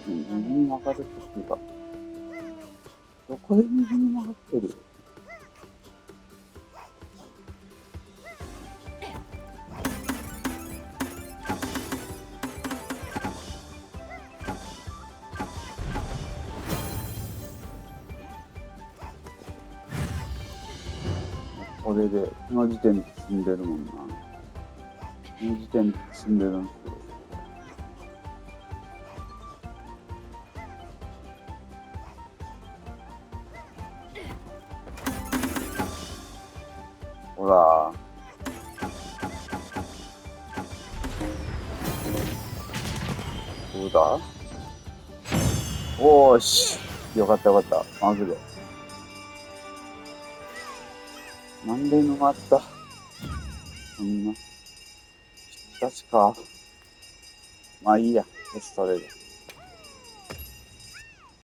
右に曲がるときが、どこで右に曲がってる？これで、この時点で積んでるもんな。この時点で積んでるんですよ。ほら。どうだ？おーし。よかったよかった。マグロ。なんで沼った？そんな。確か。まあいいや。よし、それで。